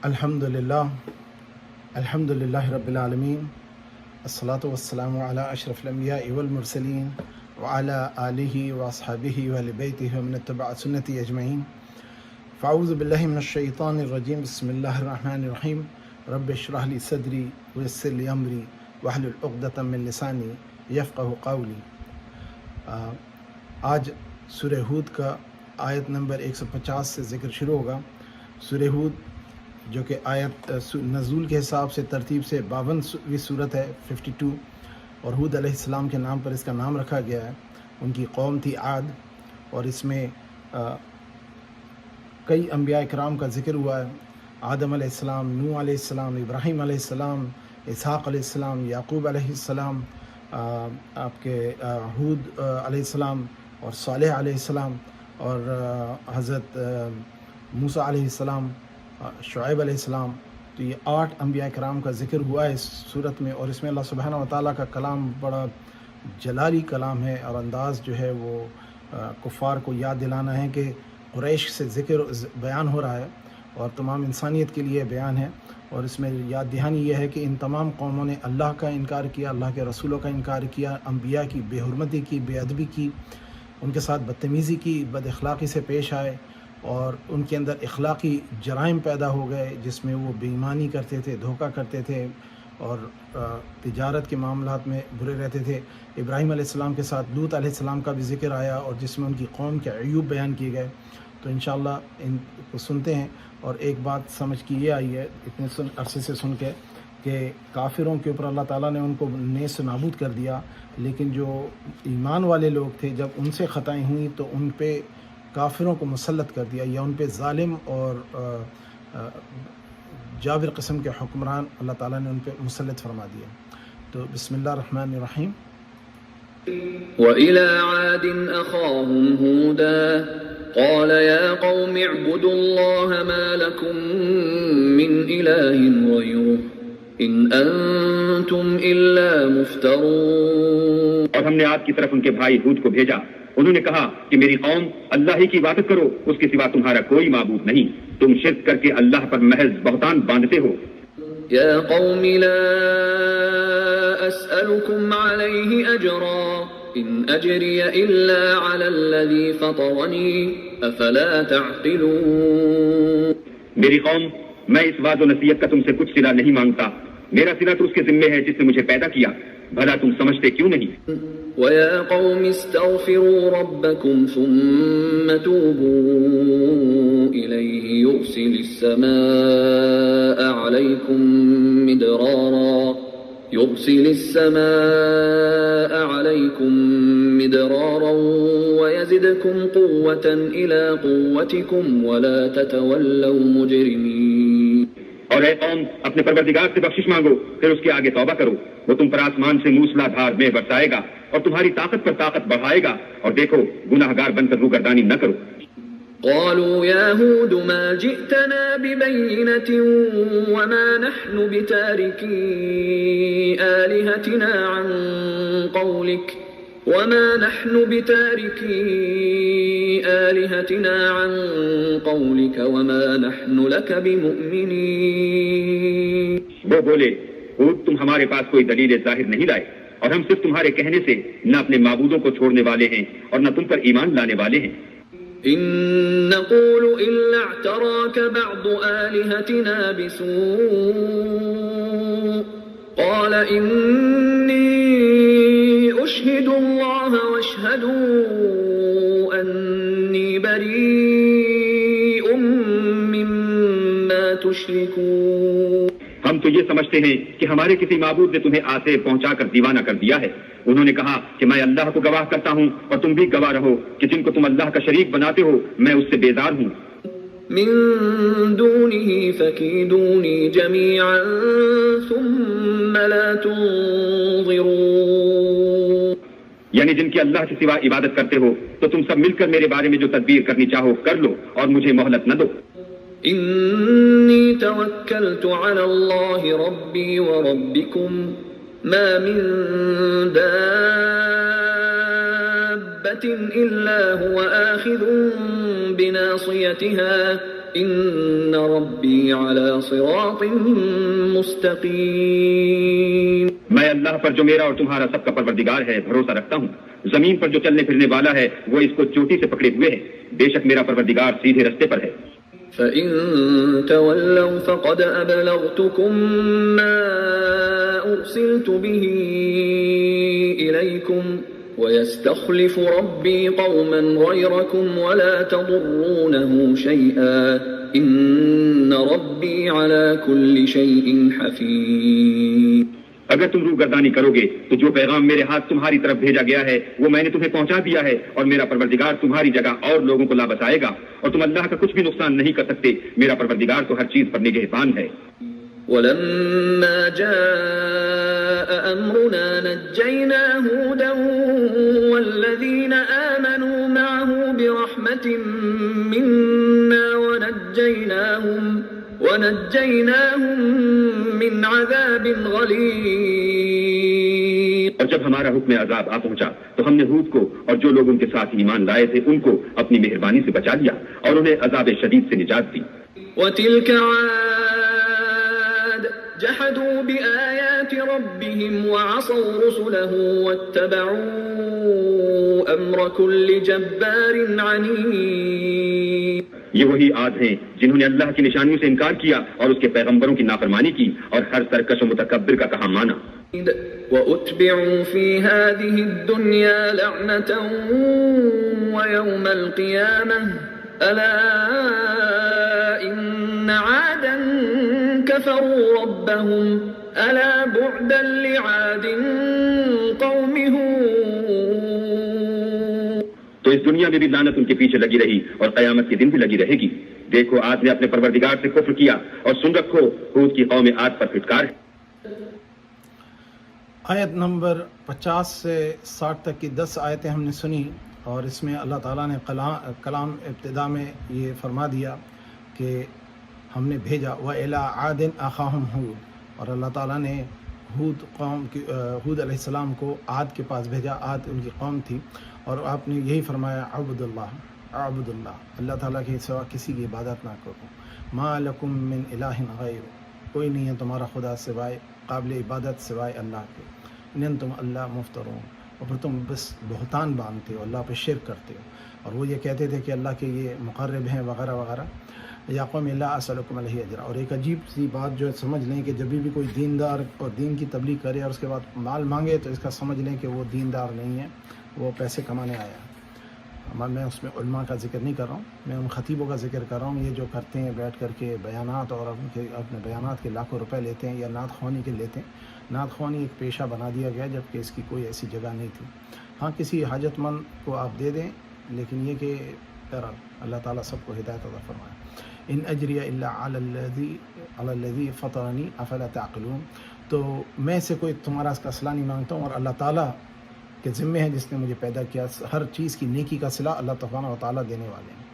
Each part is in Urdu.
الحمدللہ رب العالمین، الصلاۃ والسلام علی اشرف الانبیاء والمرسلین وعلی آلہ واصحابہ واہل بیتہ ومن اتبع سنتہ اجمعین۔ فاعوذ باللہ من الشیطان الرجیم، بسم اللہ الرحمن الرحیم۔ رب اشرح لی صدری ویسر لی امری واحلل عقدۃ من لسانی یفقہوا قولی۔ آج سورہ ہود کا آیت نمبر 150 سے ذکر شروع ہوگا۔ سورہ ہود جو کہ آیت نزول کے حساب سے ترتیب سے 52ویں صورت ہے، 52، اور ہود علیہ السلام کے نام پر اس کا نام رکھا گیا ہے۔ ان کی قوم تھی عاد، اور اس میں کئی انبیاء کرام کا ذکر ہوا ہے۔ آدم علیہ السلام، نوح علیہ السلام، ابراہیم علیہ السلام، اسحاق علیہ السلام، یعقوب علیہ السلام، آپ کے ہود علیہ السلام، اور صالح علیہ السلام، اور حضرت موسیٰ علیہ السلام، شعیب علیہ السلام۔ تو یہ 8 انبیاء کرام کا ذکر ہوا ہے اس صورت میں، اور اس میں اللہ سبحانہ وتعالیٰ کا کلام بڑا جلالی کلام ہے، اور انداز جو ہے وہ کفار کو یاد دلانا ہے کہ قریش سے ذکر بیان ہو رہا ہے اور تمام انسانیت کے لیے بیان ہے۔ اور اس میں یاد دہانی یہ ہے کہ ان تمام قوموں نے اللہ کا انکار کیا، اللہ کے رسولوں کا انکار کیا، انبیاء کی بے حرمتی کی، بے ادبی کی، ان کے ساتھ بدتمیزی کی، بد اخلاقی سے پیش آئے، اور ان کے اندر اخلاقی جرائم پیدا ہو گئے جس میں وہ بے ایمانی کرتے تھے، دھوکہ کرتے تھے، اور تجارت کے معاملات میں برے رہتے تھے۔ ابراہیم علیہ السلام کے ساتھ لوط علیہ السلام کا بھی ذکر آیا، اور جس میں ان کی قوم کے عیوب بیان کیے گئے۔ تو انشاءاللہ ان کو سنتے ہیں، اور ایک بات سمجھ کی یہ آئی ہے اتنے عرصے سے سن کے کہ کافروں کے اوپر اللہ تعالیٰ نے ان کو نیست و نابود کر دیا، لیکن جو ایمان والے لوگ تھے جب ان سے خطائیں ہوئیں تو ان پہ کافروں کو مسلط کر دیا، یا ان پہ ظالم اور جابر قسم کے حکمران اللہ تعالیٰ نے ان پہ مسلط فرما دیا۔ تو بسم اللہ الرحمن الرحیم۔ وَإِلَى عَادٍ أَخَاهُمْ هُودًا قَالَ يَا قَوْمِ اعْبُدُوا اللَّهَ مَا لَكُمْ مِنْ إِلَٰهٍ غَيْرُهُ إِنْ أَنْتُمْ إِلَّا مُفْتَرُونَ۔ اور ہم نے عاد کی طرف ان کے بھائی ہود کو بھیجا، انہوں نے کہا کہ میری قوم اللہ ہی کی عبادت کرو، اس کے سوا تمہارا کوئی معبود نہیں، تم شرک کر کے اللہ پر محض بہتان باندھتے ہو۔ يا قوم لا أسألكم عليه أجرا إن أجري إلا على الذي فطرني أفلا تعقلون۔ میری قوم، میں اس وعظ و نصیحت کا تم سے کچھ صلہ نہیں مانگتا، میرا صلہ تو اس کے ذمے ہے جس نے مجھے پیدا کیا، بھلا تم سمجھتے کیوں نہیں؟ وَيَا قَوْمِ اسْتَغْفِرُوا رَبَّكُمْ ثُمَّ تُوبُوا إِلَيْهِ يُرْسِلِ السَّمَاءَ عَلَيْكُمْ مِدْرَارًا وَيَزِدْكُمْ قُوَّةً إِلَى قُوَّتِكُمْ وَلَا تَتَوَلَّوْا مُجْرِمِينَ۔ اور اے قوم، اپنے پروردگار سے بخشش مانگو، پھر اس کے آگے توبہ کرو، وہ تم پر آسمان سے موسلا دھار میں برسائے گا اور تمہاری طاقت پر طاقت بڑھائے گا، اور دیکھو گناہ گار بن کر روگردانی نہ کرو۔ قالوا يا هود ما جئتنا ببينة وما نحن بتاركي آلهتنا عن قولك وما نحن لك بمؤمنين۔ وہ بولے، ہود تم ہمارے پاس کوئی دلیل ظاہر نہیں لائے، اور ہم صرف تمہارے کہنے سے نہ اپنے معبودوں کو چھوڑنے والے ہیں اور نہ تم پر ایمان لانے والے ہیں۔ إن نقول إلا اعتراك بعض آلهتنا بسوء قال إني أشهد الله واشهدوا أني بريء مما تشركون۔ ہم تو یہ سمجھتے ہیں کہ ہمارے کسی معبود نے تمہیں آتے پہنچا کر دیوانہ کر دیا ہے۔ انہوں نے کہا کہ میں اللہ کو گواہ کرتا ہوں اور تم بھی گواہ رہو کہ جن کو تم اللہ کا شریک بناتے ہو میں اس سے بیزار ہوں۔ من دونه فكيدوني جميعا ثم لا تنظرون۔ یعنی جن کی اللہ کے سوا عبادت کرتے ہو تو تم سب مل کر میرے بارے میں جو تدبیر کرنی چاہو کر لو، اور مجھے مہلت نہ دو۔ إني توكلت على الله ربي وربكم ما من دابة إلا هو آخذ بناصيتها إن ربي على صراط مستقيم. میں اللہ پر جو میرا اور تمہارا سب کا پروردگار ہے بھروسہ رکھتا ہوں. زمین پر جو چلنے پھرنے والا ہے وہ اس کو چوٹی سے پکڑے ہوئے ہے. بے شک میرا پروردگار سیدھے رستے پر ہے. فإن تولوا فقد أبلغتكم ما أرسلت به إليكم ويستخلف ربي قوما غيركم ولا تضرونه شيئا إن ربي على كل شيء حفيظ. اگر تم روگردانی کرو گے تو جو پیغام میرے ہاتھ تمہاری طرف بھیجا گیا ہے وہ میں نے تمہیں پہنچا دیا ہے اور میرا پروردگار تمہاری جگہ اور لوگوں کو لا بچائے گا اور تم اللہ کا کچھ بھی نقصان نہیں کر سکتے. میرا پروردگار تو ہر چیز پر نگہبان ہے. ولما جاء أمرنا نجينا هودا والذين آمنوا معه برحمة منا ونجيناهم من عذاب غليظ. اور جب ہمارا حکم عذاب آ پہنچا تو ہم نے ہود کو اور جو لوگ ان کے ساتھ ایمان لائے تھے ان کو اپنی مہربانی سے بچا لیا اور انہیں عذاب شدید سے نجات دی. وتلك عاد جحدوا بآيات ربهم وعصوا رسله واتبعوا أمر كل جبار عنيد. یہ وہی عاد ہیں جنہوں نے اللہ کی نشانیوں سے انکار کیا اور اس کے پیغمبروں کی نافرمانی کی اور ہر سرکش و متکبر کا کہا مانا. وَأُتْبِعُوا فِي هَذِهِ الدُّنْيَا لَعْنَةً وَيَوْمَ الْقِيَامَةِ أَلَا إِنَّ عَادًا كَفَرُوا رَبَّهُمْ أَلَا بُعْدًا لِعَادٍ قَوْمِ هُودٍ. تو اس دنیا میں بھی لعنت ان کے پیچھے لگی رہی اور قیامت کے دن بھی لگی رہے گی. دیکھو آج نے اپنے پروردگار سے کفر کیا اور سن رکھو ہود کی قوم عاد پر پھٹکار ہے. آیت نمبر 50 سے 60 تک کی 10 آیتیں ہم نے سنی اور اس میں اللہ تعالیٰ نے کلام ابتدا میں یہ فرما دیا کہ ہم نے بھیجا وَإِلَىٰ عَادٍ أَخَاهُمْ هُودٍ اور اللہ تعالیٰ نے ہود علیہ السلام کو عاد کے پاس بھیجا. عاد ان کی قوم تھی اور آپ نے یہی فرمایا اعبد اللہ اللہ تعالیٰ کے سوا کسی کی عبادت نہ کرو. ما لکم من الہ غیر کوئی نہیں ہے تمہارا خدا سوائے قابل عبادت سوائے اللہ کے. ان تم اللہ مفترون اور پھر تم بس بہتان باندھتے ہو اللہ پہ شرک کرتے ہو اور وہ یہ کہتے تھے کہ اللہ کے یہ مقرب ہیں وغیرہ وغیرہ. یا قوم لا اسألکم علیہ اجرا. اور ایک عجیب سی بات جو سمجھ لیں کہ جب بھی کوئی دیندار اور دین کی تبلیغ کرے اور اس کے بعد مال مانگے تو اس کا سمجھ لیں کہ وہ دیندار نہیں ہے وہ پیسے کمانے آیا. میں اس میں علماء کا ذکر نہیں کر رہا ہوں میں ان خطیبوں کا ذکر کر رہا ہوں یہ جو کرتے ہیں بیٹھ کر کے بیانات اور اپنے بیانات کے لاکھوں روپے لیتے ہیں یا نعت خوانی کے لیتے ہیں. نعت خوانی ایک پیشہ بنا دیا گیا جبکہ اس کی کوئی ایسی جگہ نہیں تھی. ہاں کسی حاجت مند کو آپ دے دیں لیکن یہ کہ اللہ تعالیٰ سب کو ہدایت عطا فرمائے. ان اجریہ الا علی الذی فطرنی افلا تعقلون. تو میں سے کوئی تمہارا اس کا صلہ نہیں مانگتا ہوں اور اللہ تعالیٰ کے ذمے ہے جس نے مجھے پیدا کیا. ہر چیز کی نیکی کا صلہ اللہ تبارک و تعالیٰ دینے والے ہیں.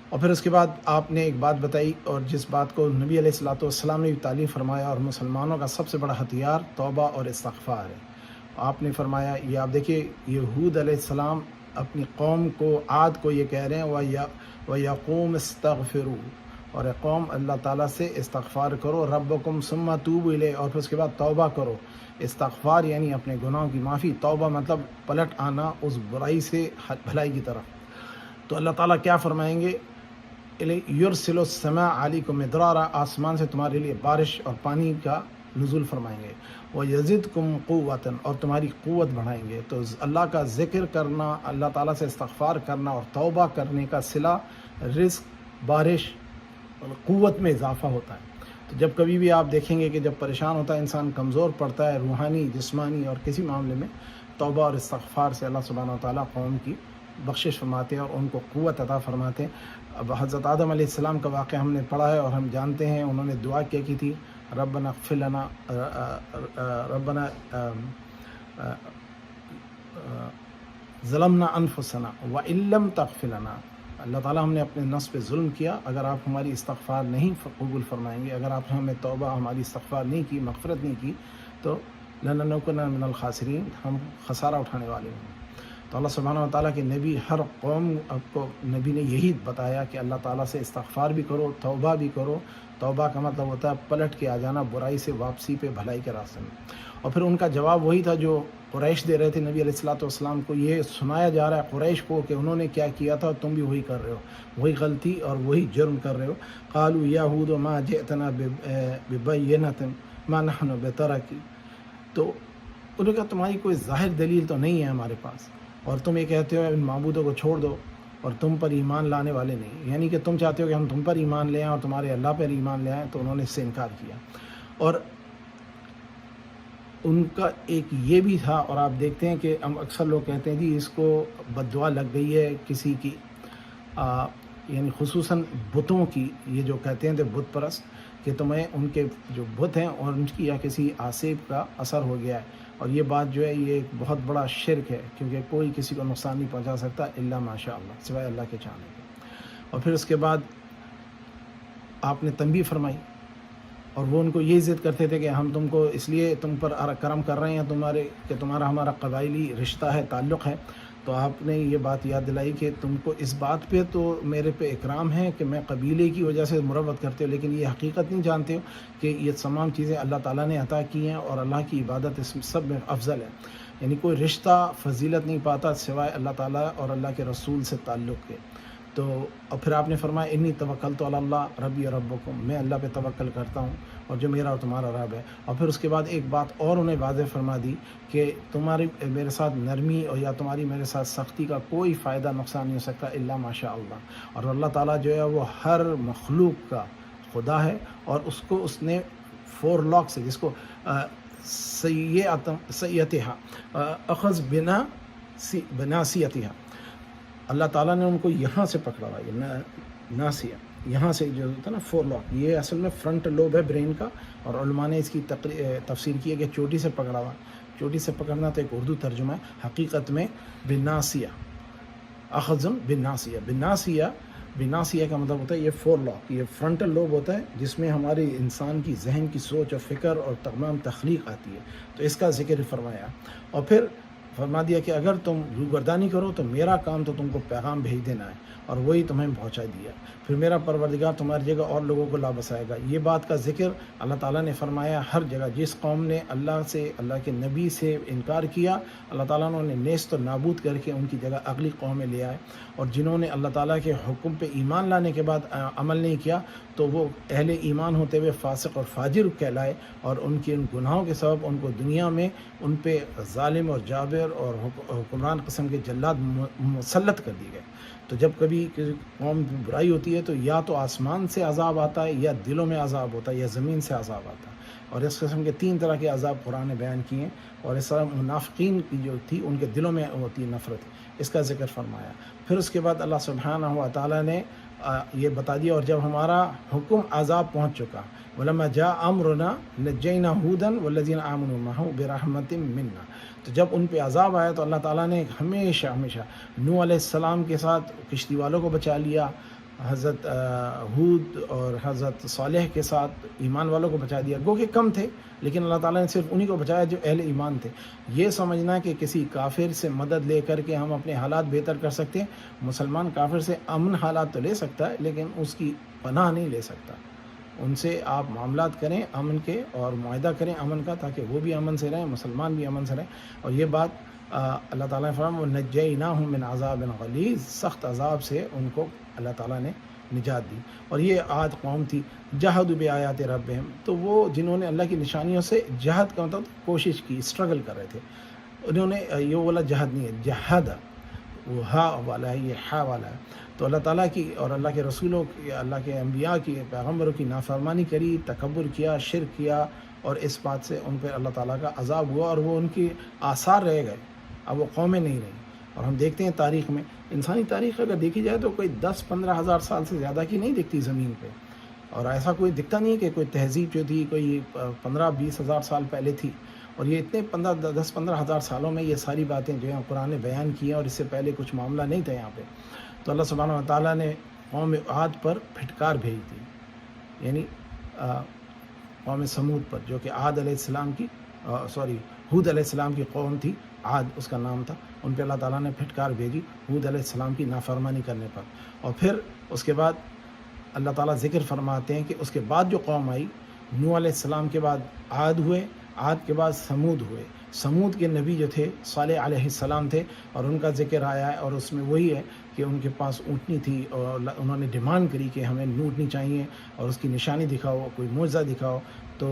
اور پھر اس کے بعد آپ نے ایک بات بتائی اور جس بات کو نبی علیہ الصلوۃ والسلام نے بھی تعلیم فرمایا اور مسلمانوں کا سب سے بڑا ہتھیار توبہ اور استغفار ہے. آپ نے فرمایا یہ آپ دیکھیے یہ ہود علیہ السلام اپنی قوم کو عاد کو یہ کہہ رہے ہیں وَيَقُومُ اسْتَغْفِرُوا اور قوم اللہ تعالیٰ سے استغفار کرو ربکم ثم توبوا الیہ اور پھر اس کے بعد توبہ کرو. استغفار یعنی اپنے گناہوں کی معافی. توبہ مطلب پلٹ آنا اس برائی سے بھلائی کی طرف. تو اللہ تعالیٰ کیا فرمائیں گے یرسل السماء علیکم مدرارا آسمان سے تمہارے لیے بارش اور پانی کا نزول فرمائیں گے. وَيَزِدْكُمْ قُوَّةً اور تمہاری قوت بڑھائیں گے. تو اللہ کا ذکر کرنا اللہ تعالیٰ سے استغفار کرنا اور توبہ کرنے کا صلہ رزق بارش اور قوت میں اضافہ ہوتا ہے. تو جب کبھی بھی آپ دیکھیں گے کہ جب پریشان ہوتا ہے انسان کمزور پڑتا ہے روحانی جسمانی اور کسی معاملے میں توبہ اور استغفار سے اللہ سبحانہ و تعالیٰ قوم کی بخشش فرماتے ہیں اور ان کو قوت عطا فرماتے ہیں. اب حضرت آدم علیہ السلام کا واقعہ ہم نے پڑھا ہے اور ہم جانتے ہیں انہوں نے دعا کیا کی تھی ربنا اغفر لنا ربنا ظلمنا انفسنا وان لم تغفر لنا. اللہ تعالیٰ ہم نے اپنے نفس پہ ظلم کیا اگر آپ ہماری استغفار نہیں قبول فرمائیں گے اگر آپ ہمیں توبہ ہماری استغفار نہیں کی مغفرت نہیں کی تو لنکونن من الخاسرین ہم خسارہ اٹھانے والے ہوں. تو تو اللہ سبحانہ و تعالیٰ کے نبی ہر قوم کو نبی نے یہی بتایا کہ اللہ تعالیٰ سے استغفار بھی کرو، توبہ بھی کرو۔ توبہ کا مطلب ہوتا ہے پلٹ کے آ جانا برائی سے واپسی پہ بھلائی کے راستے میں۔ اور پھر ان کا جواب وہی تھا جو قریش دے رہے تھے نبی علیہ الصلوۃ والسلام کو۔ یہ سنایا جا رہا ہے قریش کو کہ انہوں نے کیا کیا تھا، تم بھی وہی کر رہے ہو، وہی غلطی اور وہی جرم کر رہے ہو۔ قالوا یا ہود ما جئتنا ببینۃ ما نحن بترکی، تو انہوں نے کہا تمہاری کوئی ظاہر دلیل تو نہیں ہے ہمارے پاس، اور تم یہ کہتے ہو ان معبودوں کو چھوڑ دو اور تم پر ایمان لانے والے نہیں، یعنی کہ تم چاہتے ہو کہ ہم تم پر ایمان لے آئیں اور تمہارے اللہ پر ایمان لے آئیں۔ تو انہوں نے اس سے انکار کیا۔ اور ان کا ایک یہ بھی تھا، اور آپ دیکھتے ہیں کہ ہم اکثر لوگ کہتے ہیں جی اس کو بد دعا لگ گئی ہے کسی کی، یعنی خصوصاً بتوں کی، یہ جو کہتے ہیں تھے بت پرست، کہ تمہیں ان کے جو بت ہیں اور ان کی یا کسی آسیب کا اثر ہو گیا ہے۔ اور یہ بات جو ہے یہ ایک بہت بڑا شرک ہے، کیونکہ کوئی کسی کو نقصان نہیں پہنچا سکتا الا ماشاء اللہ، سوائے اللہ کے چاہنے کے۔ اور پھر اس کے بعد آپ نے تنبیہ فرمائی، اور وہ ان کو یہ ضد کرتے تھے کہ ہم تم کو اس لیے تم پر کرم کر رہے ہیں کہ تمہارا ہمارا قبائلی رشتہ ہے، تعلق ہے۔ تو آپ نے یہ بات یاد دلائی کہ تم کو اس بات پہ تو میرے پہ اکرام ہے کہ میں قبیلے کی وجہ سے مروت کرتے ہو، لیکن یہ حقیقت نہیں جانتے ہو کہ یہ تمام چیزیں اللہ تعالیٰ نے عطا کی ہیں اور اللہ کی عبادت اس سب میں افضل ہے۔ یعنی کوئی رشتہ فضیلت نہیں پاتا سوائے اللہ تعالیٰ اور اللہ کے رسول سے تعلق کے۔ تو اور پھر آپ نے فرمایا انی توکلت علی اللہ ربی ربکم، میں اللہ پہ توکل کرتا ہوں اور جو میرا اور تمہارا رب ہے۔ اور پھر اس کے بعد ایک بات اور انہیں واضح فرما دی کہ تمہاری میرے ساتھ نرمی اور یا تمہاری میرے ساتھ سختی کا کوئی فائدہ نقصان نہیں ہو سکتا الا ماشاء اللہ۔ اور اللہ تعالیٰ جو ہے وہ ہر مخلوق کا خدا ہے، اور اس کو اس نے فور لاک سے، جس کو سیئتہا اخذ بناسیتہا، اللہ تعالیٰ نے ان کو یہاں سے پکڑا ہوا، یہ ناسیہ یہاں سے جو ہوتا ہے نا فور لاک، یہ اصل میں فرنٹ لوب ہے برین کا، اور علماء نے اس کی تفسیر کی ہے کہ چوٹی سے پکڑا ہوا۔ چوٹی سے پکڑنا تو ایک اردو ترجمہ ہے، حقیقت میں بناسیہ، اخذ بناسیہ کا مطلب ہوتا ہے یہ فور لاک، یہ فرنٹل لوب ہوتا ہے جس میں ہمارے انسان کی ذہن کی سوچ اور فکر اور تمام تخلیق آتی ہے، تو اس کا ذکر فرمایا۔ اور پھر فرما دیا کہ اگر تم روگردانی کرو تو میرا کام تو تم کو پیغام بھیج دینا ہے، اور وہی تمہیں پہنچا دیا، پھر میرا پروردگار تمہاری جگہ اور لوگوں کو لا بسائے گا۔ یہ بات کا ذکر اللہ تعالیٰ نے فرمایا ہر جگہ۔ جس قوم نے اللہ سے، اللہ کے نبی سے انکار کیا، اللہ تعالیٰ نے انہیں نیست و نابود کر کے ان کی جگہ اگلی قومیں لے آئے، اور جنہوں نے اللہ تعالیٰ کے حکم پہ ایمان لانے کے بعد عمل نہیں کیا تو وہ اہل ایمان ہوتے ہوئے فاسق اور فاجر کہلائے، اور ان کے ان گناہوں کے سبب ان کو دنیا میں ان پہ ظالم اور جابر اور حکمران قسم کے جلاد مسلط کر دی گئے۔ تو جب کبھی کسی قوم کی برائی ہوتی ہے تو یا تو آسمان سے عذاب آتا ہے، یا دلوں میں عذاب ہوتا ہے، یا زمین سے عذاب آتا ہے، اور اس قسم کے 3 طرح کے عذاب قرآن نے بیان کیے ہیں، اور اس طرح منافقین کی جو تھی ان کے دلوں میں ہوتی نفرت، اس کا ذکر فرمایا۔ پھر اس کے بعد اللہ سبحانہ و تعالیٰ نے یہ بتا دیا، اور جب ہمارا حکم عذاب پہنچ چکا، وَلَمَّا جَاءَ أَمْرُنَا نَجَّيْنَا هُودًا وَالَّذِينَ آمَنُوا مَعَهُ بِرَحْمَةٍ مِنَّا، تو جب ان پہ عذاب آیا تو اللہ تعالیٰ نے ہمیشہ نوح علیہ السلام کے ساتھ کشتی والوں کو بچا لیا، حضرت ہود اور حضرت صالح کے ساتھ ایمان والوں کو بچا دیا، گو کہ کم تھے لیکن اللہ تعالیٰ نے صرف انہی کو بچایا جو اہل ایمان تھے۔ یہ سمجھنا کہ کسی کافر سے مدد لے کر کے ہم اپنے حالات بہتر کر سکتے ہیں، مسلمان کافر سے امن حالات تو لے سکتا ہے لیکن اس کی پناہ نہیں لے سکتا۔ ان سے آپ معاملات کریں امن کے، اور معاہدہ کریں امن کا، تاکہ وہ بھی امن سے رہیں، مسلمان بھی امن سے رہیں۔ اور یہ بات اللہ تعالیٰ نے فرمایا وَنَجَّيْنَاهُم مِّنْ عَذَابٍ غَلِيظٍ، سخت عذاب سے ان کو اللہ تعالیٰ نے نجات دی۔ اور یہ عاد قوم تھی جہدوا بآیات ربہم، تو وہ جنہوں نے اللہ کی نشانیوں سے جہد کا مطلب کوشش کی، اسٹرگل کر رہے تھے، انہوں نے یہ والا جہد نہیں ہے، جہد وہ ہا والا ہے، یہ ہا والا ہے۔ تو اللہ تعالیٰ کی اور اللہ کے رسولوں کی، اللہ کے انبیاء کی، پیغمبروں کی نافرمانی کری، تکبر کیا، شرک کیا، اور اس بات سے ان پہ اللہ تعالیٰ کا عذاب ہوا، اور وہ ان کی آثار رہ گئے، اب وہ قومیں نہیں رہیں۔ اور ہم دیکھتے ہیں تاریخ میں، انسانی تاریخ اگر دیکھی جائے تو کوئی 10-15 ہزار سال سے زیادہ کی نہیں دکھتی زمین پہ، اور ایسا کوئی دکھتا نہیں کہ کوئی تہذیب جو تھی کوئی 15-20 ہزار سال پہلے تھی، اور یہ اتنے 10-15 ہزار سالوں میں یہ ساری باتیں جو ہیں قرآن نے بیان کی ہیں، اور اس سے پہلے کچھ معاملہ نہیں تھا یہاں پہ۔ تو اللہ سبحانہ و تعالیٰ نے قوم عاد پر پھٹکار بھیج دی، یعنی قوم سمود پر، جو کہ عاد علیہ السلام کی ہود علیہ السلام کی قوم تھی، عاد اس کا نام تھا، ان پہ اللہ تعالیٰ نے پھٹکار بھیجی ہود علیہ السلام کی نافرمانی کرنے پر. اور پھر اس کے بعد اللہ تعالیٰ ذکر فرماتے ہیں کہ اس کے بعد جو قوم آئی، نوح علیہ السلام کے بعد عاد ہوئے، عاد کے بعد سمود ہوئے. سمود کے نبی جو تھے صالح علیہ السلام تھے، اور ان کا ذکر آیا ہے، اور اس میں وہی ہے کہ ان کے پاس اونٹنی تھی اور انہوں نے ڈیمانڈ کری کہ ہمیں اونٹنی چاہیے اور اس کی نشانی دکھاؤ، کوئی معجزہ دکھاؤ. تو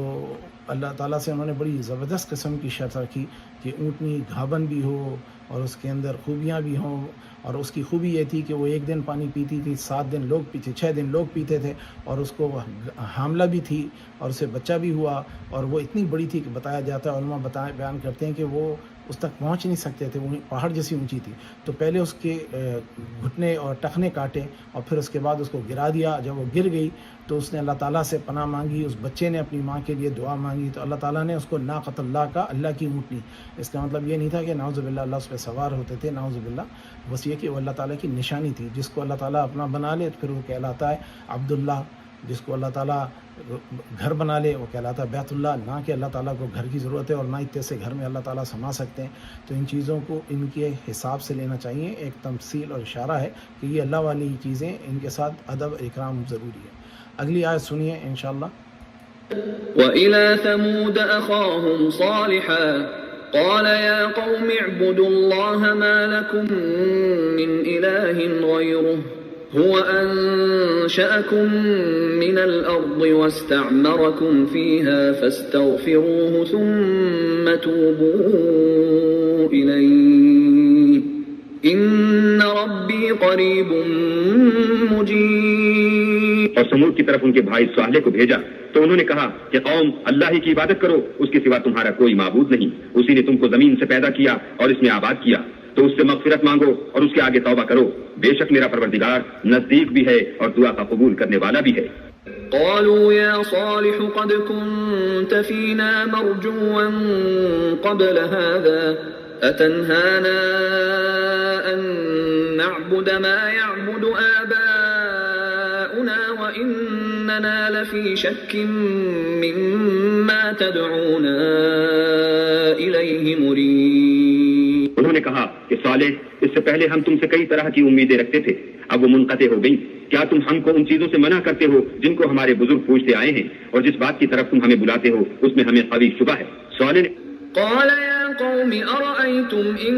اللہ تعالیٰ سے انہوں نے بڑی زبردست قسم کی شرط رکھی کہ اونٹنی گھابن بھی ہو اور اس کے اندر خوبیاں بھی ہوں. اور اس کی خوبی یہ تھی کہ وہ 1 دن پانی پیتی تھی، 7 دن لوگ پیتے، 6 دن لوگ پیتے تھے، اور اس کو حاملہ بھی تھی اور اسے بچہ بھی ہوا. اور وہ اتنی بڑی تھی کہ بتایا جاتا ہے، علماء بیان کرتے ہیں کہ وہ اس تک پہنچ نہیں سکتے تھے، وہ پہاڑ جیسی اونچی تھی. تو پہلے اس کے گھٹنے اور ٹخنے کاٹے اور پھر اس کے بعد اس کو گرا دیا. جب وہ گر گئی تو اس نے اللہ تعالیٰ سے پناہ مانگی، اس بچے نے اپنی ماں کے لیے دعا مانگی، تو اللہ تعالیٰ نے اس کو ناقۃ اللہ کا، اللہ کی اونٹنی. اس کا مطلب یہ نہیں تھا کہ نعوذ باللہ اللہ اس پہ سوار ہوتے تھے، نعوذ باللہ، بس یہ کہ وہ اللہ تعالیٰ کی نشانی تھی. جس کو اللہ تعالیٰ اپنا بنا لے پھر وہ کہلاتا ہے عبداللہ. جس کو اللہ تعالیٰ گھر بنا لے وہ کہلاتا ہے بیت اللہ. نہ کہ اللہ تعالیٰ کو گھر کی ضرورت ہے اور نہ اتنے سے گھر میں اللہ تعالیٰ سما سکتے ہیں. تو ان چیزوں کو ان کے حساب سے لینا چاہیے. ایک تمثیل اور اشارہ ہے کہ یہ اللہ والی چیزیں، ان کے ساتھ ادب اکرام ضروری ہے. اگلی آیت سنیے انشاءاللہ. وَإِلَى ثَمُودَ أَخَاهُمْ صَالِحًا قَالَ يَا قَوْمِ اعْبُدُوا اللَّهَ مَا لَكُمْ مِنْ إِلَٰهٍ غَيْرُهُ هُوَ أَنشَأَكُم مِّنَ الْأَرْضِ وَاسْتَعْمَرَكُمْ فِيهَا فَاسْتَغْفِرُوهُ ثُمَّ تُوبُوا إِلَيْهِ إِنَّ رَبِّي قَرِيبٌ مُّجِيبٌ. اور سمود کی طرف ان کے بھائی صالح کو بھیجا تو انہوں نے کہا کہ قوم، اللہ ہی کی عبادت کرو، اس کے سوا تمہارا کوئی معبود نہیں. اسی نے تم کو زمین سے پیدا کیا اور اس میں آباد کیا، تو اس سے مغفرت مانگو اور اس کے آگے توبہ کرو. بے شک میرا پروردگار نزدیک بھی ہے اور دعا کا قبول کرنے والا بھی ہے. قالوا يا صالح قد كنت فينا مرجوا قبل هذا أتنهانا أن نعبد ما يعبد آباؤنا وإننا لفي شك مما تدعونا إليه مريب. انہوں نے کہا کہ صالح، اس سے پہلے ہم تم سے کئی طرح کی امیدیں رکھتے تھے، اب وہ منقطع ہو گئیں. کیا تم ہم کو ان چیزوں سے منع کرتے ہو جن کو ہمارے بزرگ پوچھتے آئے ہیں، اور جس بات کی طرف تم ہمیں بلاتے ہو اس میں ہمیں قوی شبہ ہے. صالح نے قال يا قوم أرأيتم إن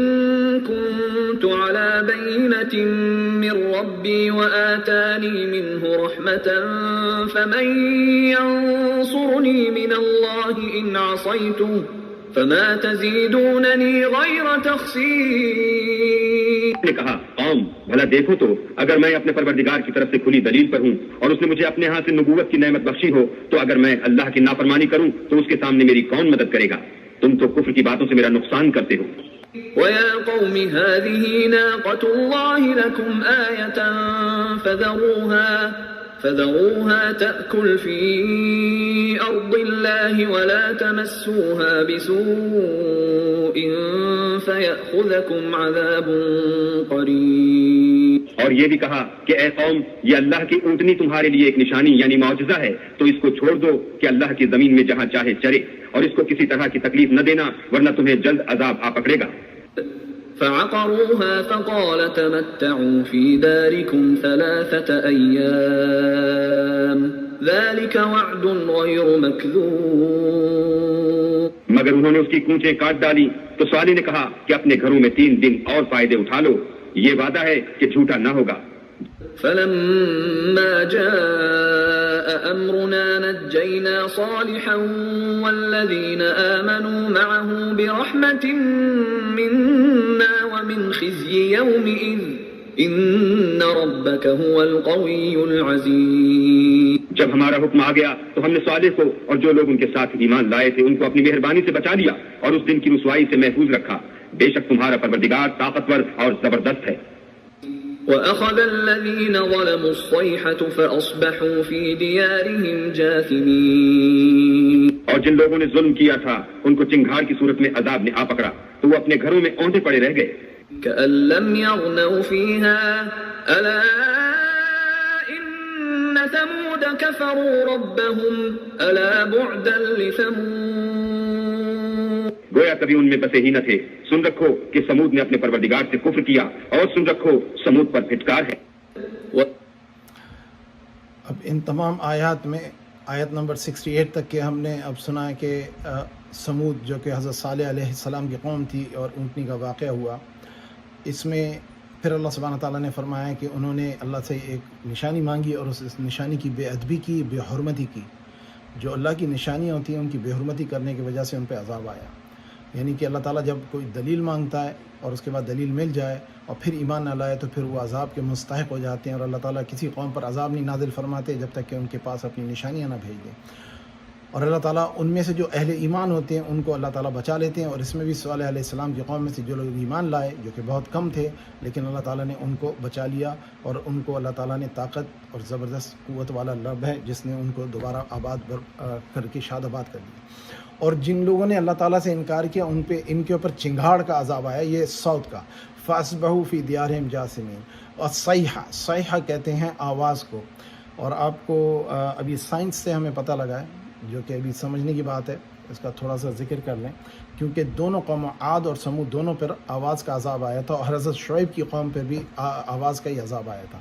كنت على بينة من ربي وآتاني منه رحمة فمن ينصرني من الله إن عصيته فما تزيدونني غير تخسير. نے کہا قوم، بھلا دیکھو تو اگر میں اپنے پروردگار کی طرف سے کھلی دلیل پر ہوں اور اس نے مجھے اپنے ہاں سے نبوت کی نعمت بخشی ہو، تو اگر میں اللہ کی نافرمانی کروں تو اس کے سامنے میری کون مدد کرے گا؟ تم تو کفر کی باتوں سے میرا نقصان کرتے ہو. وَيَا قَوْمِ هَٰذِهِ نَاقَةُ اللَّهِ لَكُمْ آيَةً فَذَرُوهَا تَأْكُلْ فِي أَرْضِ اللَّهِ وَلَا تَمَسُّوهَا بِسُوءٍ فَيَأْخُذَكُمْ عَذَابٌ قَرِيبٌ. اور یہ بھی کہا کہ اے قوم، یہ اللہ کی اونٹنی تمہارے لیے ایک نشانی یعنی معجزہ ہے، تو اس کو چھوڑ دو کہ اللہ کی زمین میں جہاں چاہے چرے، اور اس کو کسی طرح کی تکلیف نہ دینا ورنہ تمہیں جلد عذاب آ پکڑے گا. فعقروها فقال تمتعوا في داركم 3 أيام ذلك وعد غير مكذوب. مگر انہوں نے اس کی کونچیں کاٹ ڈالی تو صالح نے کہا کہ اپنے گھروں میں 3 دن اور فائدے اٹھا لو، یہ وعدہ ہے کہ جھوٹا نہ ہوگا. فلما جاء أمرنا نجينا صالحا والذين آمنوا معه برحمة منا ومن خزي يومئذ إن ربك هو القوي العزيز. جب ہمارا حکم آ گیا تو ہم نے صالح کو اور جو لوگ ان کے ساتھ ایمان لائے تھے ان کو اپنی مہربانی سے بچا لیا اور اس دن کی رسوائی سے محفوظ رکھا. بے شک تمہارا پروردگار طاقتور اور زبردست ہے. وَأَخَذَ الَّذِينَ ظَلَمُوا الصَّيْحَةُ فَأَصْبَحُوا فِي دِيَارِهِمْ جَاثِمِينَ. اور جن لوگوں نے ظلم کیا تھا ان کو چنگھاڑ کی صورت میں عذاب نے آ پکڑا تو وہ اپنے گھروں میں اونٹے پڑے رہ گئے. كَأَن لَّمْ يَغْنَوْا فِيهَا أَلَا إِنَّ ثَمُودَ كَفَرُوا رَبَّهُمْ أَلَا بُعْدًا لِّثَمُودَ. گویا کبھی ان میں بسے ہی نہ تھے. سن رکھو کہ سمود نے اپنے پروردگار سے کفر کیا, اور سن رکھو سمود پر پھٹکار ہے. اب ان تمام آیات میں آیت نمبر 68 تک کے ہم نے اب سنا ہے کہ سمود جو کہ حضرت صالح علیہ السلام کی قوم تھی اور اونٹنی کا واقعہ ہوا. اس میں پھر اللہ سبحانہ تعالیٰ نے فرمایا کہ انہوں نے اللہ سے ایک نشانی مانگی اور اس نشانی کی بے ادبی کی, بے حرمتی کی. جو اللہ کی نشانیاں ہوتی ہیں ان کی بے حرمتی کرنے کی وجہ سے ان پہ عذاب آیا. یعنی کہ اللہ تعالیٰ جب کوئی دلیل مانگتا ہے اور اس کے بعد دلیل مل جائے اور پھر ایمان نہ لائے تو پھر وہ عذاب کے مستحق ہو جاتے ہیں, اور اللہ تعالیٰ کسی قوم پر عذاب نہیں نازل فرماتے جب تک کہ ان کے پاس اپنی نشانیاں نہ بھیج دیں. اور اللہ تعالیٰ ان میں سے جو اہل ایمان ہوتے ہیں ان کو اللہ تعالیٰ بچا لیتے ہیں. اور اس میں بھی صالح علیہ السلام کی قوم میں سے جو لوگ ایمان لائے جو کہ بہت کم تھے, لیکن اللہ تعالیٰ نے ان کو بچا لیا, اور ان کو اللہ تعالیٰ نے طاقت اور زبردست قوت والا رب ہے جس نے ان کو دوبارہ آباد کر کے شاد آباد کر دیا. اور جن لوگوں نے اللہ تعالیٰ سے انکار کیا ان پہ ان کے اوپر چنگھاڑ کا عذاب آیا. یہ صوت کا فَأَصْبَحُوا فِي دِيَارِهِمْ جَاثِمِينَ. اور صیحہ کہتے ہیں آواز کو. اور آپ کو ابھی سائنس سے ہمیں پتہ لگا ہے, جو کہ ابھی سمجھنے کی بات ہے, اس کا تھوڑا سا ذکر کر لیں, کیونکہ دونوں قوموں عاد اور سمود دونوں پر آواز کا عذاب آیا تھا, اور حضرت شعیب کی قوم پہ بھی آواز کا ہی عذاب آیا تھا.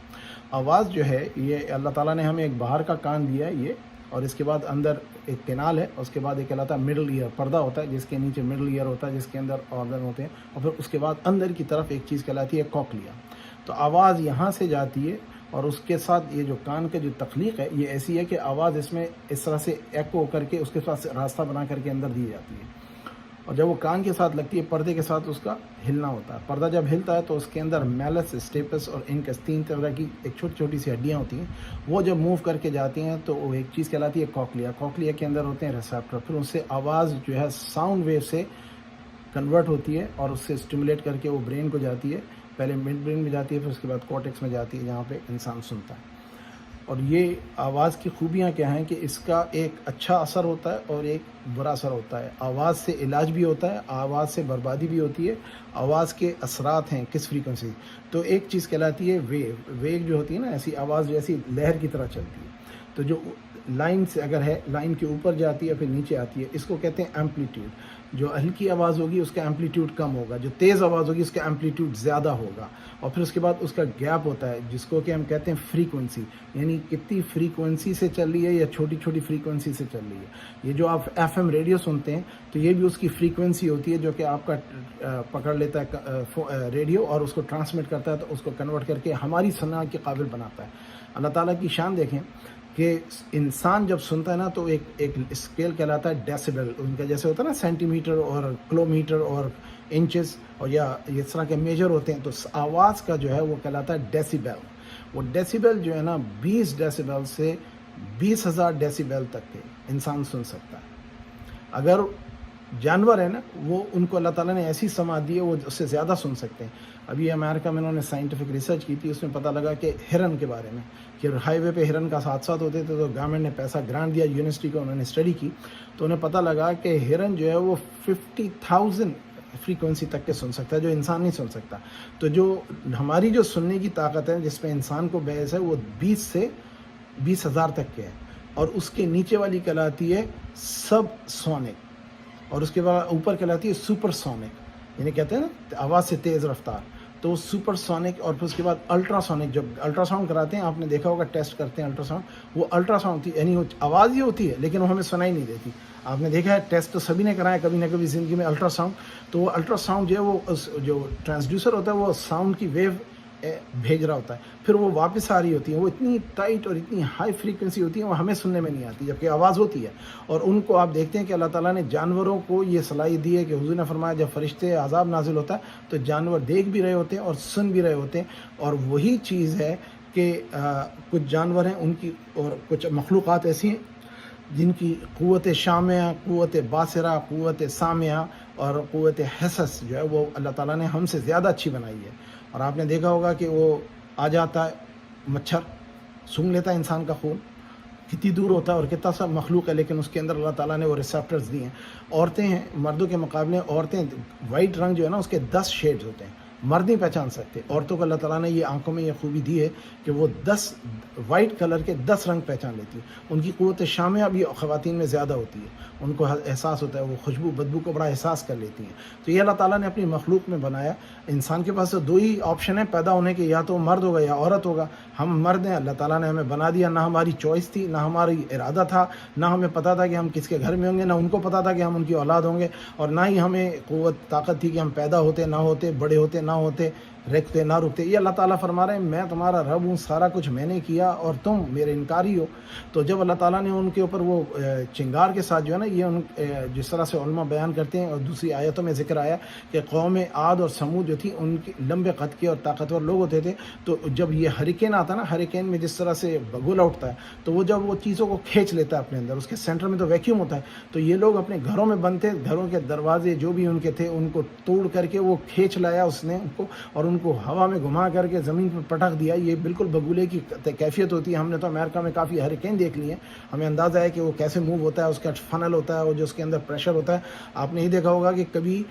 آواز جو ہے یہ اللہ تعالیٰ نے ہمیں ایک باہر کا کان دیا ہے یہ, اور اس کے بعد اندر ایک کنال ہے, اس کے بعد ایک کہلاتا ہے مڈل ایئر, پردہ ہوتا ہے جس کے نیچے مڈل ایئر ہوتا ہے جس کے اندر آرگن ہوتے ہیں, اور پھر اس کے بعد اندر کی طرف ایک چیز کہلاتی ہے کوکلیا. تو آواز یہاں سے جاتی ہے, اور اس کے ساتھ یہ جو کان کے جو تخلیق ہے یہ ایسی ہے کہ آواز اس میں اس طرح سے ایکو کر کے اس کے ساتھ راستہ بنا کر کے اندر دی جاتی ہے. اور جب وہ کان کے ساتھ لگتی ہے پردے کے ساتھ اس کا ہلنا ہوتا ہے. پردہ جب ہلتا ہے تو اس کے اندر میلس, اسٹیپس اور انکس 3 طرح کی ایک چھوٹی چھوٹی سی ہڈیاں ہوتی ہیں. وہ جب موو کر کے جاتی ہیں تو وہ ایک چیز کہلاتی ہے کوکلیا. کوکلیا کے اندر ہوتے ہیں ریسیپٹر. پھر اس سے آواز جو ہے ساؤنڈ ویو سے کنورٹ ہوتی ہے اور اس سے اسٹیمولیٹ کر کے وہ برین کو جاتی ہے. پہلے مڈ برین میں جاتی ہے, پھر اس کے بعد کارٹیکس میں جاتی ہے جہاں پہ انسان سنتا ہے. اور یہ آواز کی خوبیاں کیا ہیں کہ اس کا ایک اچھا اثر ہوتا ہے اور ایک برا اثر ہوتا ہے. آواز سے علاج بھی ہوتا ہے, آواز سے بربادی بھی ہوتی ہے. آواز کے اثرات ہیں کس فریکوینسی. تو ایک چیز کہلاتی ہے ویو. ویو جو ہوتی ہے نا ایسی آواز جیسی لہر کی طرح چلتی ہے. تو جو لائن سے اگر ہے, لائن کے اوپر جاتی ہے پھر نیچے آتی ہے, اس کو کہتے ہیں ایمپلیٹیوڈ. جو ہلکی آواز ہوگی اس کا ایمپلیٹیوڈ کم ہوگا, جو تیز آواز ہوگی اس کا ایمپلیٹیوڈ زیادہ ہوگا. اور پھر اس کے بعد اس کا گیپ ہوتا ہے جس کو کہ ہم کہتے ہیں فریکوینسی, یعنی کتنی فریکوینسی سے چل رہی ہے یا چھوٹی چھوٹی فریکوینسی سے چل رہی ہے. یہ جو آپ ایف ایم ریڈیو سنتے ہیں تو یہ بھی اس کی فریکوینسی ہوتی ہے جو کہ آپ کا پکڑ لیتا ہے ریڈیو اور اس کو ٹرانسمٹ کرتا ہے, تو اس کو کنورٹ کر کے ہماری سماع کے قابل بناتا ہے. اللہ تعالیٰ کی شان دیکھیں کہ انسان جب سنتا ہے نا تو ایک اسکیل کہلاتا ہے ڈیسیبل. ان کا جیسے ہوتا ہے نا سینٹی میٹر اور کلو میٹر اور انچز اور یا اس طرح کے میجر ہوتے ہیں, تو آواز کا جو ہے وہ کہلاتا ہے ڈیسیبل. وہ ڈیسیبل جو ہے نا 20 ڈیسیبل سے 20,000 ڈیسیبل تک کے انسان سن سکتا ہے. اگر جانور ہے نا وہ ان کو اللہ تعالیٰ نے ایسی سماعت دی ہے وہ اس سے زیادہ سن سکتے ہیں. ابھی امریکہ میں انہوں نے سائنٹیفک ریسرچ کی تھی, اس میں پتہ لگا کہ ہرن کے بارے میں کہ ہائی وے پہ ہرن کا حادثات ہوتے تھے تو گورنمنٹ نے پیسہ گرانٹ دیا یونیورسٹی کو, انہوں نے اسٹڈی کی تو انہیں پتہ لگا کہ ہرن جو ہے وہ 50,000 فریکوینسی تک کے سن سکتا ہے جو انسان نہیں سن سکتا. تو جو ہماری جو سننے کی طاقت ہے جس پہ انسان کو بحث ہے وہ 20 سے 20,000 تک کے ہے, اور اس کے نیچے والی کہلاتی ہے سب سونک, اور اس کے بعد اوپر کہلاتی ہے سپر سونک, یعنی کہتے ہیں نا آواز سے تیز رفتار. تو وہ سپر سونک, اور پھر اس کے بعد الٹرا سونک. جب الٹرا ساؤنڈ کراتے ہیں آپ نے دیکھا ہوگا ٹیسٹ کرتے ہیں الٹرا ساؤنڈ, وہ الٹرا ساؤنڈ یعنی وہ آواز ہی ہوتی ہے لیکن وہ ہمیں سنائی نہیں دیتی. آپ نے دیکھا ہے ٹیسٹ تو سبھی نے کرایا کبھی نہ کبھی زندگی میں الٹرا ساؤنڈ. تو وہ الٹرا ساؤنڈ جو ہے وہ جو ٹرانسڈیوسر ہوتا ہے وہ ساؤنڈ کی ویو بھیج رہا ہوتا ہے, پھر وہ واپس آ رہی ہوتی ہے. وہ اتنی ٹائٹ اور اتنی ہائی فریکوینسی ہوتی ہے وہ ہمیں سننے میں نہیں آتی جبکہ آواز ہوتی ہے. اور ان کو آپ دیکھتے ہیں کہ اللہ تعالیٰ نے جانوروں کو یہ صلاحیت دی ہے کہ حضور نے فرمایا جب فرشتے عذاب نازل ہوتا ہے تو جانور دیکھ بھی رہے ہوتے ہیں اور سن بھی رہے ہوتے ہیں. اور وہی چیز ہے کہ کچھ جانور ہیں ان کی اور کچھ مخلوقات ایسی ہیں جن کی قوت شامعہ, قوت باصرہ, قوت سامعہ اور قوت حسس جو ہے وہ اللہ تعالیٰ نے ہم سے زیادہ اچھی بنائی ہے. اور آپ نے دیکھا ہوگا کہ وہ آ جاتا ہے مچھر سونگھ لیتا ہے انسان کا خون, کتنی دور ہوتا ہے اور کتنا سا مخلوق ہے, لیکن اس کے اندر اللہ تعالیٰ نے وہ ریسیپٹرز دیے ہیں. عورتیں ہیں مردوں کے مقابلے, عورتیں وائٹ رنگ جو ہے نا اس کے 10 شیڈز ہوتے ہیں, مرد نہیں پہچان سکتے. عورتوں کو اللہ تعالیٰ نے یہ آنکھوں میں یہ خوبی دی ہے کہ وہ 10 وائٹ کلر کے 10 رنگ پہچان لیتی ہیں. ان کی قوت شامعہ بھی خواتین میں زیادہ ہوتی ہے, ان کو احساس ہوتا ہے, وہ خوشبو بدبو کو بڑا احساس کر لیتی ہیں. تو یہ اللہ تعالیٰ نے اپنی مخلوق میں بنایا. انسان کے پاس تو 2 ہی آپشن ہیں پیدا ہونے کے, یا تو مرد ہوگا یا عورت ہوگا. ہم مرد ہیں, اللہ تعالیٰ نے ہمیں بنا دیا, نہ ہماری چوائس تھی, نہ ہماری ارادہ تھا, نہ ہمیں پتہ تھا کہ ہم کس کے گھر میں ہوں گے, نہ ان کو پتہ تھا کہ ہم ان کی اولاد ہوں گے, اور نہ ہی ہمیں قوت طاقت تھی کہ ہم پیدا ہوتے نہ ہوتے, بڑے ہوتے نہ ہوتے, رکھتے نہ رکتے. یہ اللہ تعالیٰ فرما رہے ہیں میں تمہارا رب ہوں, سارا کچھ میں نے کیا اور تم میرے انکاری ہو. تو جب اللہ تعالیٰ نے ان کے اوپر وہ چنگار کے ساتھ جو ہے نا, یہ جس طرح سے علماء بیان کرتے ہیں, اور دوسری آیتوں میں ذکر آیا کہ قوم عاد اور سمود جو تھی ان کے لمبے قد کے اور طاقتور لوگ ہوتے تھے. تو جب یہ ہریکین آتا ہے نا, ہریکین میں جس طرح سے بگولا اٹھتا ہے تو وہ جب وہ چیزوں کو کھینچ لیتا ہے اپنے اندر, اس کے سینٹر میں تو ویکیوم ہوتا ہے. تو یہ لوگ اپنے گھروں میں بند تھے, گھروں کے دروازے جو بھی ان کے تھے ان کو توڑ کر کے وہ کھینچ لایا اس نے ان کو, اور ان کو ہوا میں گھما کر کے زمین پر پٹک دیا. یہ بالکل بگولے کی کیفیت ہوتی ہے. ہم نے تو امریکہ میں کافی ہریکین دیکھ لیے ہیں, ہمیں اندازہ ہے کہ وہ کیسے موو ہوتا ہے, اس کا فنل ہوتا ہے, اور جو اس کے اندر پریشر ہوتا ہے. آپ نے یہ دیکھا ہوگا کہ کبھی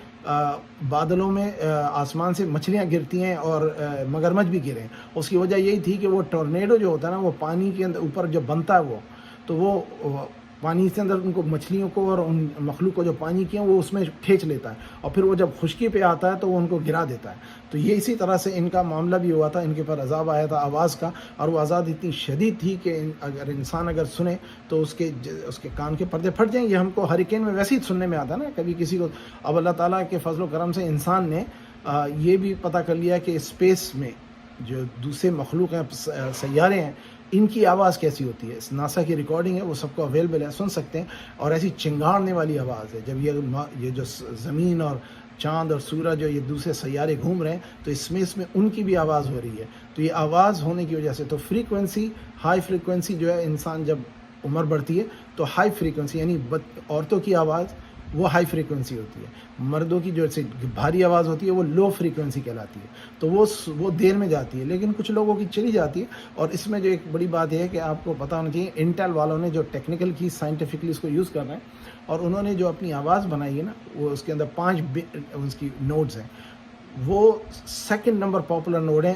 بادلوں میں آسمان سے مچھلیاں گرتی ہیں اور مگرمچھ بھی گرے ہیں. اس کی وجہ یہی تھی کہ وہ ٹورنیڈو جو ہوتا ہے نا, وہ پانی کے اندر اوپر جب بنتا ہے وہ پانی کے اندر ان کو مچھلیوں کو اور ان مخلوق کو جو پانی کی ہیں وہ اس میں کھینچ لیتا ہے, اور پھر وہ جب خشکی پہ آتا ہے تو وہ ان کو گرا دیتا ہے. تو یہ اسی طرح سے ان کا معاملہ بھی ہوا تھا. ان کے پر عذاب آیا تھا آواز کا, اور وہ عذاب اتنی شدید تھی کہ اگر انسان سنے تو اس کے کان کے پردے پھٹ جائیں. یہ ہم کو ہریکین میں ویسے ہی سننے میں آتا ہے نا کبھی کسی کو. اب اللہ تعالیٰ کے فضل و کرم سے انسان نے یہ بھی پتہ کر لیا کہ اسپیس میں جو دوسرے مخلوق ہیں, سیارے ہیں, ان کی آواز کیسی ہوتی ہے. ناسا کی ریکارڈنگ ہے, وہ سب کو اویلیبل ہے, سن سکتے ہیں. اور ایسی چنگاڑنے والی آواز ہے جب یہ جو زمین اور چاند اور سورج جو یہ دوسرے سیارے گھوم رہے ہیں تو اس میں ان کی بھی آواز ہو رہی ہے. تو یہ آواز ہونے کی وجہ سے تو فریکوینسی, ہائی فریکوینسی جو ہے, انسان جب عمر بڑھتی ہے تو ہائی فریکوینسی یعنی عورتوں کی آواز وہ ہائی فریکوینسی ہوتی ہے, مردوں کی جو بھاری آواز ہوتی ہے وہ لو فریکوینسی کہلاتی ہے. تو وہ دیر میں جاتی ہے, لیکن کچھ لوگوں کی چلی جاتی ہے. اور اس میں جو ایک بڑی بات یہ ہے کہ آپ کو پتہ ہونا چاہیے, انٹیل والوں نے جو ٹیکنیکل کی سائنٹیفکلی اس کو یوز کر رہے ہیں, اور انہوں نے جو اپنی آواز بنائی ہے نا, وہ اس کے اندر 5 اس کی نوڈز ہیں. وہ 2nd نمبر پاپولر نوڈ ہیں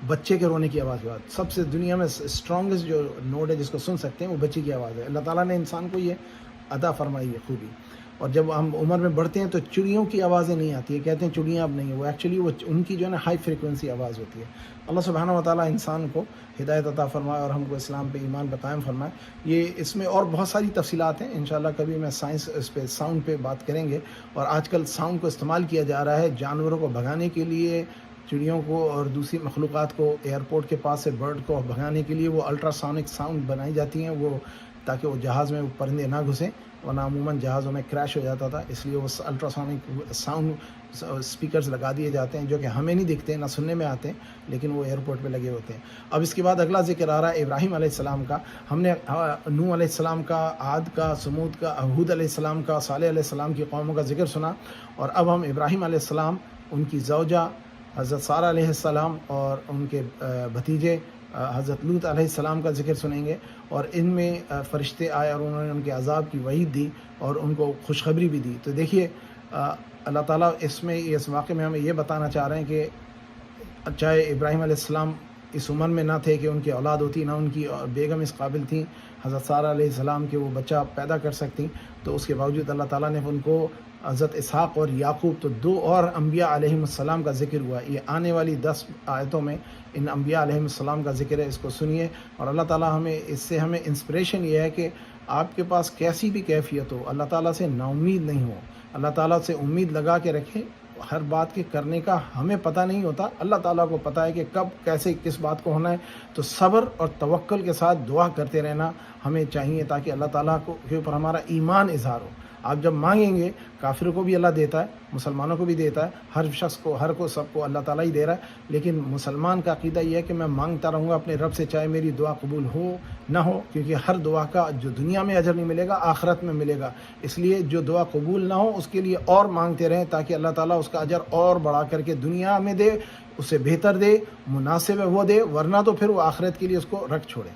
بچے کے رونے کی آواز کے بعد. سب سے دنیا میں اسٹرانگسٹ جو نوڈ ہے جس کو سن سکتے ہیں وہ بچے کی آواز ہے. اللہ تعالیٰ نے انسان کو یہ عطا فرمائی ہے خوبی. اور جب ہم عمر میں بڑھتے ہیں تو چڑیوں کی آوازیں نہیں آتی ہے, کہتے ہیں چڑیاں اب نہیں ہیں, وہ ایکچولی وہ ان کی جو ہے نا ہائی فریکوینسی آواز ہوتی ہے. اللہ سبحانہ و تعالیٰ انسان کو ہدایت عطا فرمائے اور ہم کو اسلام پہ ایمان پہ قائم فرمائے. یہ اس میں اور بہت ساری تفصیلات ہیں, انشاءاللہ کبھی میں سائنس اس پہ ساؤنڈ پہ بات کریں گے. اور آج کل ساؤنڈ کو استعمال کیا جا رہا ہے جانوروں کو بھگانے کے لیے, چڑیوں کو اور دوسری مخلوقات کو ایئرپورٹ کے پاس سے برڈ کو بھگانے کے لیے وہ الٹرا سونک ساؤنڈ بنائی جاتی ہیں, وہ تاکہ وہ جہاز میں پرندے نہ گھسیں, ورنہ عموماً جہازوں میں کریش ہو جاتا تھا. اس لیے وہ الٹرا سونک ساؤنڈ اسپیکرز لگا دیے جاتے ہیں جو کہ ہمیں نہیں دکھتے, نہ سننے میں آتے ہیں, لیکن وہ ایئرپورٹ پہ لگے ہوتے ہیں. اب اس کے بعد اگلا ذکر آ رہا ہے ابراہیم علیہ السلام کا. ہم نے نوح علیہ السلام کا, عاد کا, سمود کا, ہود علیہ السلام کا, صالح علیہ السلام کی قوموں کا ذکر سنا. اور اب ہم ابراہیم علیہ السلام, ان کی زوجہ حضرت سارہ علیہ السلام اور ان کے بھتیجے حضرت لوط علیہ السلام کا ذکر سنیں گے. اور ان میں فرشتے آئے اور انہوں نے ان کے عذاب کی وعید دی اور ان کو خوشخبری بھی دی. تو دیکھیے اللہ تعالیٰ اس واقعے میں ہمیں یہ بتانا چاہ رہے ہیں کہ چاہے ابراہیم علیہ السلام اس عمر میں نہ تھے کہ ان کی اولاد ہوتی, نہ ان کی بیگم اس قابل تھیں حضرت سارہ علیہ السلام کہ وہ بچہ پیدا کر سکتی, تو اس کے باوجود اللہ تعالیٰ نے ان کو حضرت اسحاق اور یعقوب, تو 2 اور انبیاء علیہم السلام کا ذکر ہوا. یہ آنے والی 10 آیتوں میں ان انبیاء علیہم السلام کا ذکر ہے, اس کو سنیے. اور اللہ تعالیٰ اس سے ہمیں انسپریشن یہ ہے کہ آپ کے پاس کیسی بھی کیفیت ہو, اللہ تعالیٰ سے نا امید نہیں ہو, اللہ تعالیٰ سے امید لگا کے رکھیں. ہر بات کے کرنے کا ہمیں پتہ نہیں ہوتا, اللہ تعالیٰ کو پتہ ہے کہ کب کیسے کس بات کو ہونا ہے. تو صبر اور توکل کے ساتھ دعا کرتے رہنا ہمیں چاہیے تاکہ اللہ تعالیٰ کے اوپر ہمارا ایمان اظہار ہو. آپ جب مانگیں گے, کافروں کو بھی اللہ دیتا ہے, مسلمانوں کو بھی دیتا ہے, ہر شخص کو, ہر کو, سب کو اللہ تعالیٰ ہی دے رہا ہے. لیکن مسلمان کا عقیدہ یہ ہے کہ میں مانگتا رہوں گا اپنے رب سے, چاہے میری دعا قبول ہو نہ ہو, کیونکہ ہر دعا کا جو دنیا میں اجر نہیں ملے گا آخرت میں ملے گا. اس لیے جو دعا قبول نہ ہو اس کے لیے اور مانگتے رہیں تاکہ اللہ تعالیٰ اس کا اجر اور بڑھا کر کے دنیا میں دے, اسے بہتر دے, مناسب ہے وہ دے, ورنہ تو پھر وہ آخرت کے لیے اس کو رکھ چھوڑے.